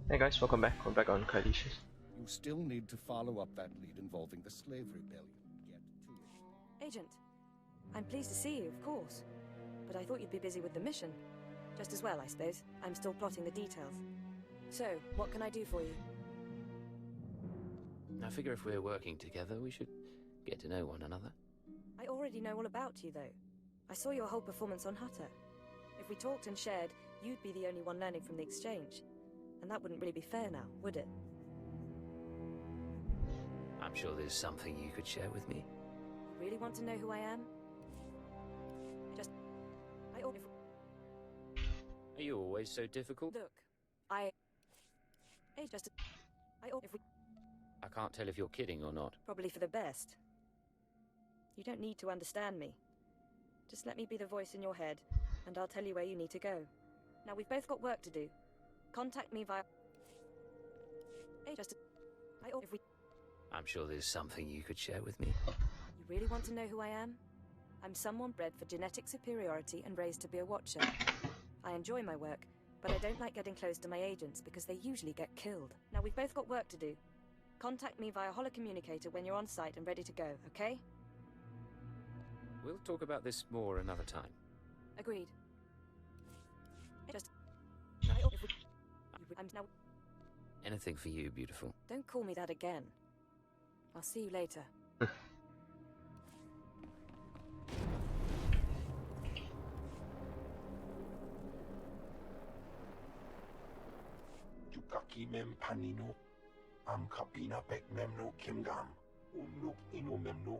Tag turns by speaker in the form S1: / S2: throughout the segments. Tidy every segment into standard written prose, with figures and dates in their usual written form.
S1: Hey guys, welcome back. We're back on Kylesius.
S2: You still need to follow up that lead involving the slave rebellion. Get to it.
S3: Agent, I'm pleased to see you, of course. But I thought you'd be busy with the mission. Just as well, I suppose. I'm still plotting the details. So, what can I do for you?
S4: I figure if we're working together, we should get to know one another.
S3: I already know all about you, though. I saw your whole performance on Hutter. If we talked and shared, you'd be the only one learning from the exchange. And that wouldn't really be fair now, would it?
S4: I'm sure there's something you could share with me.
S3: You really want to know who I am?
S4: Are you always so difficult?
S3: Look,
S4: I can't tell if you're kidding or not.
S3: Probably for the best. You don't need to understand me. Just let me be the voice in your head, and I'll tell you where you need to go. Now, we've both got work to do. Contact me via...
S4: I'm sure there's something you could share with me.
S3: You really want to know who I am? I'm someone bred for genetic superiority and raised to be a watcher. I enjoy my work, but I don't like getting close to my agents because they usually get killed. Now, we've both got work to do. Contact me via holocommunicator when you're on site and ready to go, okay?
S4: We'll talk about this more another time.
S3: Agreed.
S4: Anything for you, beautiful.
S3: Don't call me that again. I'll see you later.
S5: Jukaki mem panino, am kapina pek memno kimgam, unuk ino memno,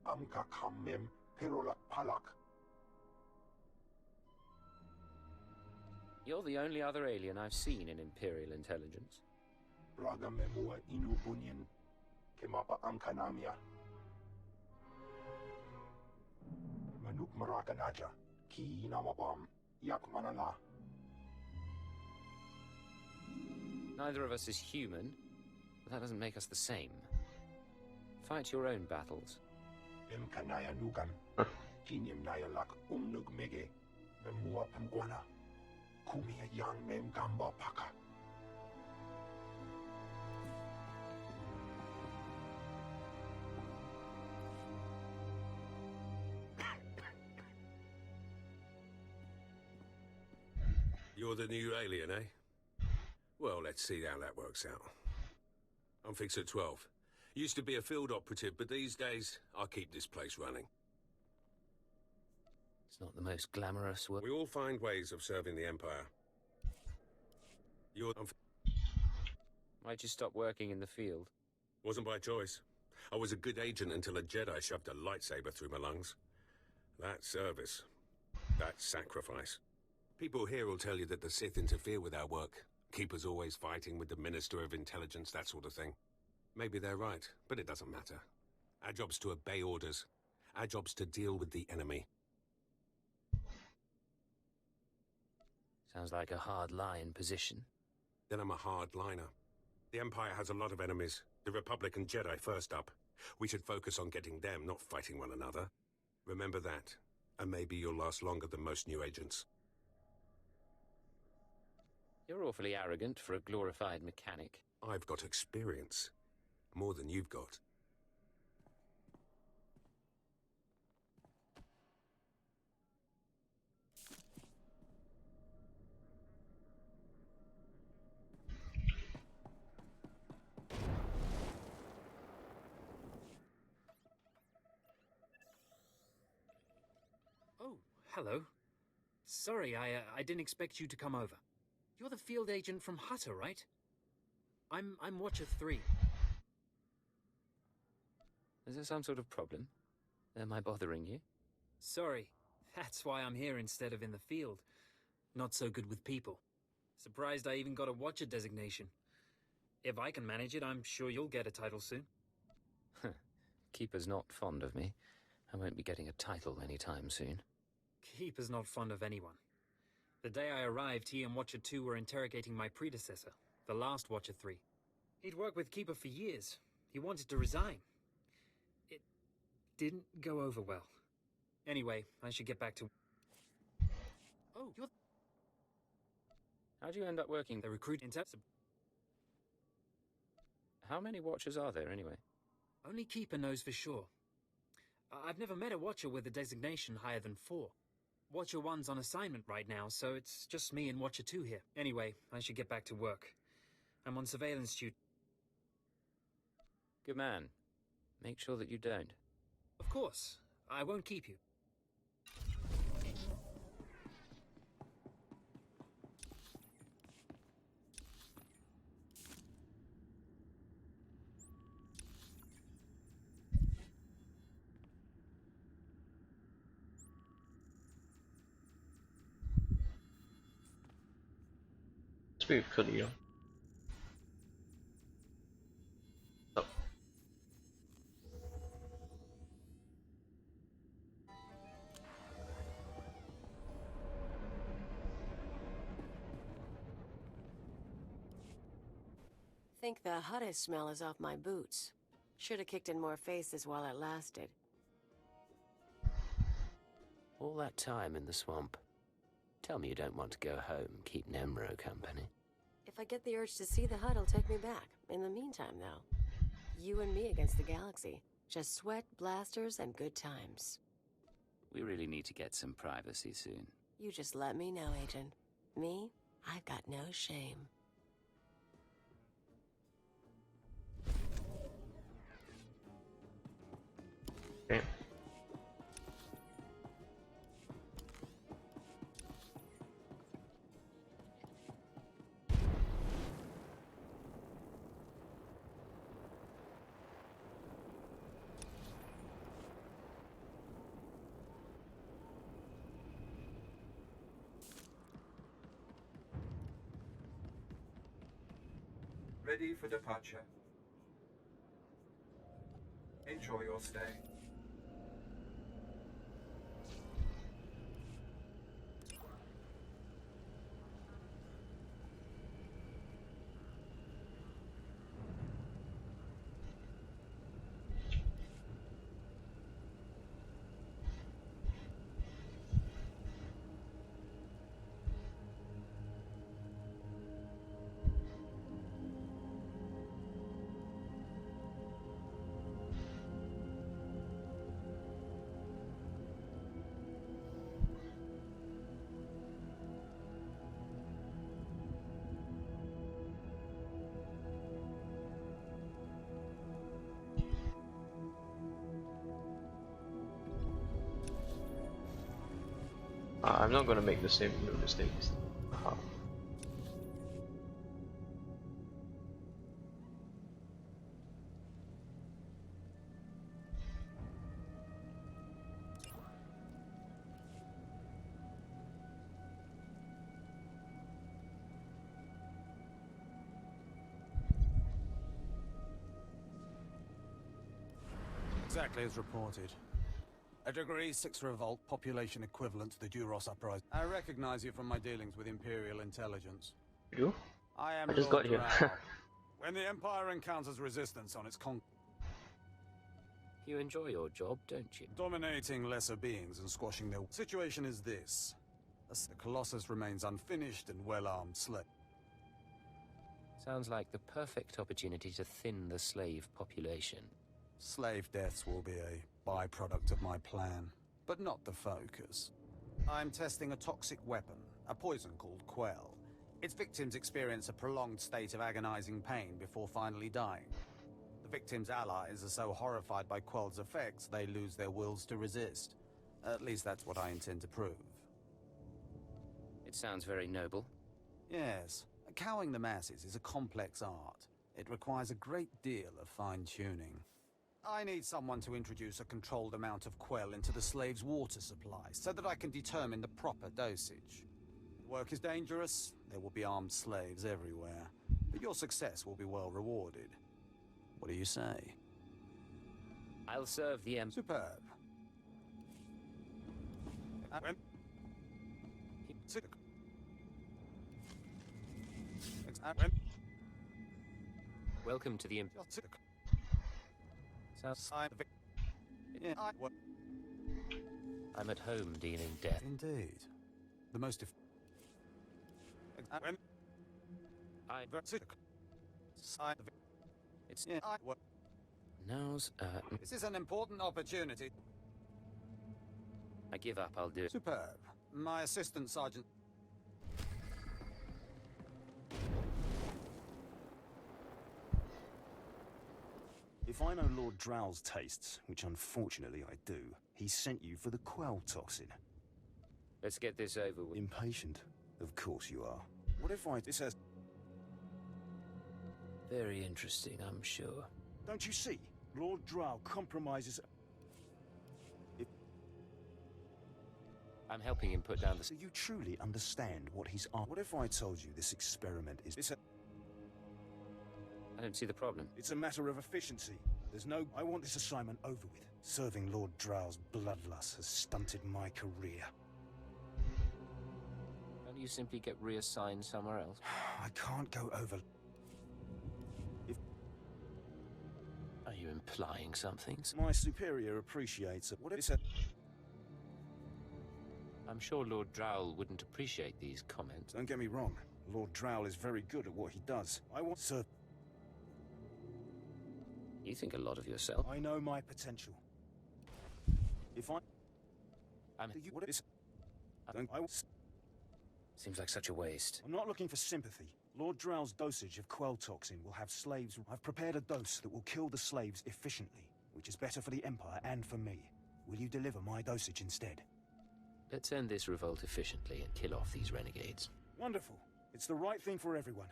S5: am kakam mem perolak palak.
S4: You're the only other alien I've seen in Imperial intelligence.
S5: Raga memua inu bunyan, kemapa am kanamia. Manuk marakanaja, ki namabam, yak manala.
S4: Neither of us is human, but that doesn't make us the same. Fight your own battles.
S5: Em kanaya nugan, kinyem nayalak umnug mege, memua pamguana. Kumia yang mem gamba paka.
S6: You're the new alien, eh? Well, let's see how that works out. I'm fixed at 12. Used to be a field operative, but these days, I keep this place running.
S4: It's not the most glamorous work.
S6: We all find ways of serving the Empire.
S4: Why'd you stop working in the field?
S6: Wasn't by choice. I was a good agent until a Jedi shoved a lightsaber through my lungs. That's service. That's sacrifice. People here will tell you that the Sith interfere with our work. Keep us always fighting with the Minister of Intelligence, that sort of thing. Maybe they're right, but it doesn't matter. Our job's to obey orders. Our job's to deal with the enemy.
S4: Sounds like a hard-line position.
S6: Then I'm a hard-liner. The Empire has a lot of enemies. The Republic and Jedi first up. We should focus on getting them, not fighting one another. Remember that, and maybe you'll last longer than most new agents.
S4: You're awfully arrogant for a glorified mechanic.
S6: I've got experience. More than you've got.
S7: Oh, hello. Sorry, I didn't expect you to come over. You're the field agent from Hutter, right? I'm Watcher 3.
S4: Is there some sort of problem? Am I bothering you?
S7: Sorry. That's why I'm here instead of in the field. Not so good with people. Surprised I even got a Watcher designation. If I can manage it, I'm sure you'll get a title soon.
S4: Keeper's not fond of me. I won't be getting a title anytime soon.
S7: Keeper's not fond of anyone. The day I arrived, he and Watcher 2 were interrogating my predecessor, the last Watcher 3. He'd worked with Keeper for years. He wanted to resign. It didn't go over well. Anyway, I should get back to... Oh, you're...
S4: How'd you end up working?
S7: The recruit inter...
S4: How many Watchers are there, anyway?
S7: Only Keeper knows for sure. I've never met a Watcher with a designation higher than 4. Watcher 1's on assignment right now, so it's just me and Watcher 2 here. Anyway, I should get back to work. I'm on surveillance duty.
S4: Good man. Make sure that you don't.
S7: Of course. I won't keep you.
S1: Speak of Khalil. Oh.
S8: Think the hottest smell is off my boots. Should have kicked in more faces while it lasted.
S4: All that time in the swamp. Tell me you don't want to go home, keep Nemro company.
S8: If I get the urge to see the hut, it'll take me back. In the meantime, though, you and me against the galaxy. Just sweat, blasters, and good times.
S4: We really need to get some privacy soon.
S8: You just let me know, Agent. Me, I've got no shame.
S1: Okay.
S9: Ready for departure. Enjoy your stay.
S1: I'm not gonna make the same mistakes.
S10: Exactly as reported. A Degree 6 revolt, population equivalent to the Duros uprising. I recognize you from my dealings with Imperial intelligence.
S1: You?
S10: I am
S1: I just
S10: Lord
S1: got here.
S10: Drow. When the Empire encounters resistance on its
S4: You enjoy your job, don't you?
S10: dominating lesser beings and squashing their... Situation is this. The Colossus remains unfinished and well-armed slave.
S4: Sounds like the perfect opportunity to thin the slave population.
S10: Slave deaths will be a byproduct of my plan, but not the focus. I'm testing a toxic weapon, a poison called Quell. Its victims experience a prolonged state of agonizing pain before finally dying. The victims' allies are so horrified by Quell's effects, they lose their wills to resist. At least that's what I intend to prove.
S4: It sounds very noble.
S10: Yes, cowing the masses is a complex art. It requires a great deal of fine-tuning. I need someone to introduce a controlled amount of Quell into the slave's water supply, so that I can determine the proper dosage. Work is dangerous, there will be armed slaves everywhere, but your success will be well rewarded. What do you say?
S4: I'll serve the
S10: Superb.
S4: Welcome to the I'm at home dealing death.
S10: Indeed. The most
S4: It's
S10: Yeah,
S4: now's.
S10: This is an important opportunity.
S4: I give up. I'll do it.
S10: Superb. My assistant sergeant.
S11: If I know Lord Drow's tastes, which unfortunately I do, he sent you for the quell toxin.
S4: Let's get this over with.
S11: Impatient? Of course you are. What if I... This has...
S4: Very interesting, I'm sure.
S11: Don't you see? Lord Drow compromises...
S4: I'm helping him put down the...
S11: So you truly understand what he's on. What if I told you this experiment is...
S4: I don't see the problem.
S11: It's a matter of efficiency. There's no... I want this assignment over with. Serving Lord Drow's bloodlust has stunted my career.
S4: Can't you simply get reassigned somewhere else?
S11: I can't go over...
S4: Are you implying something?
S11: My superior appreciates it. What if it's a...
S4: I'm sure Lord Drow wouldn't appreciate these comments.
S11: Don't get me wrong. Lord Drow is very good at what he does. I want... Sir...
S4: You think a lot of yourself.
S11: I know my potential. If I... What is...
S4: Seems like such a waste.
S11: I'm not looking for sympathy. Lord Drow's dosage of quell toxin will have slaves... I've prepared a dose that will kill the slaves efficiently, which is better for the Empire and for me. Will you deliver my dosage instead?
S4: Let's end this revolt efficiently and kill off these renegades.
S11: Wonderful. It's the right thing for everyone.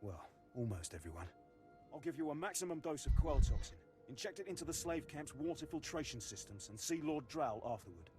S11: Well, almost everyone. I'll give you a maximum dose of quell toxin. Inject it into the slave camp's water filtration systems and see Lord Drow afterward.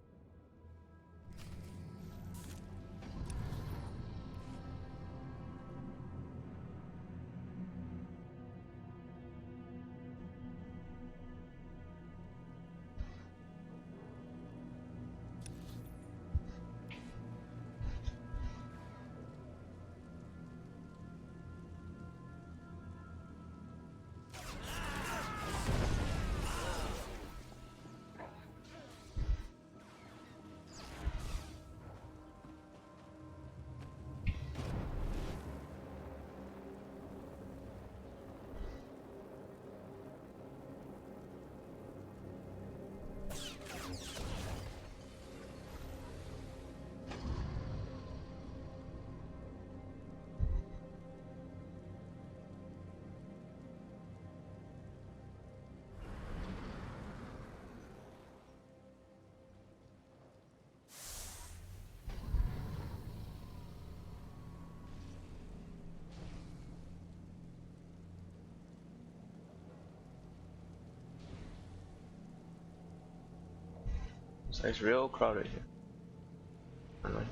S1: So it's real crowded here. Alright.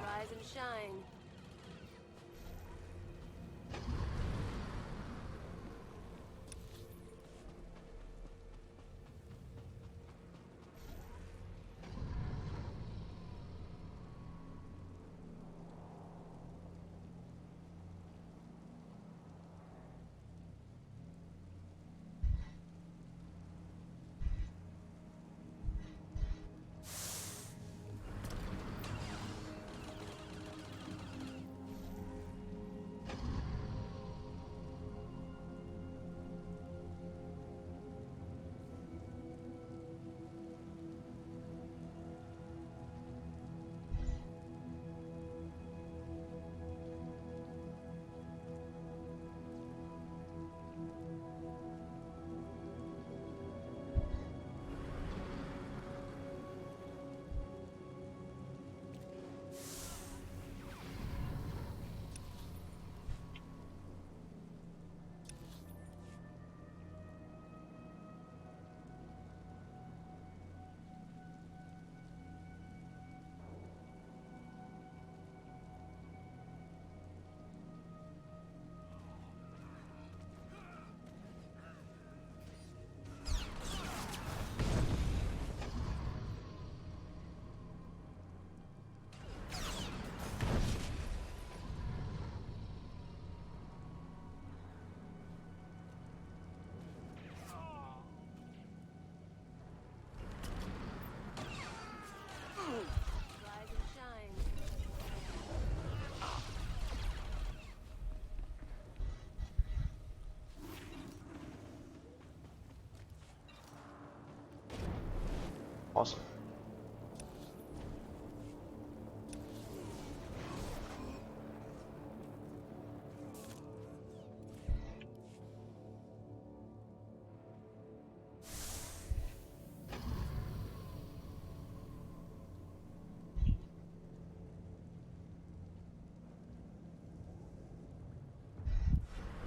S8: Rise and shine.
S1: Awesome.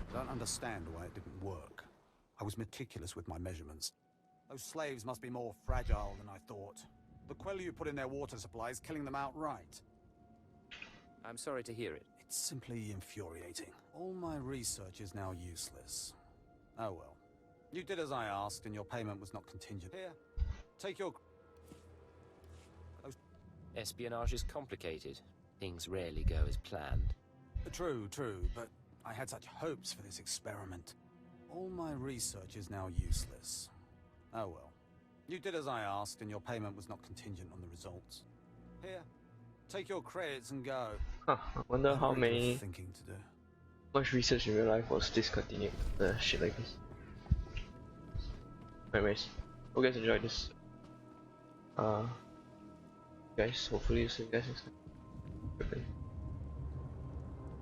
S10: I don't understand why it didn't work. I was meticulous with my measurements. Those slaves must be more fragile than I thought. The quell you put in their water supply is killing them outright.
S4: I'm sorry to hear it.
S10: It's simply infuriating. All my research is now useless. Oh well. You did as I asked, and your payment was not contingent. Here, take your...
S4: Espionage is complicated. Things rarely go as planned.
S10: True, but I had such hopes for this experiment. All my research is now useless. Oh well. You did as I asked, and your payment was not contingent on the results. Here, take your credits and go.
S1: Huh, I wonder how many
S10: thinking to do.
S1: much research in real life was discontinued. Shit like this. Anyways, hope you guys enjoyed this. Guys, hopefully see you guys next time. Bye-bye.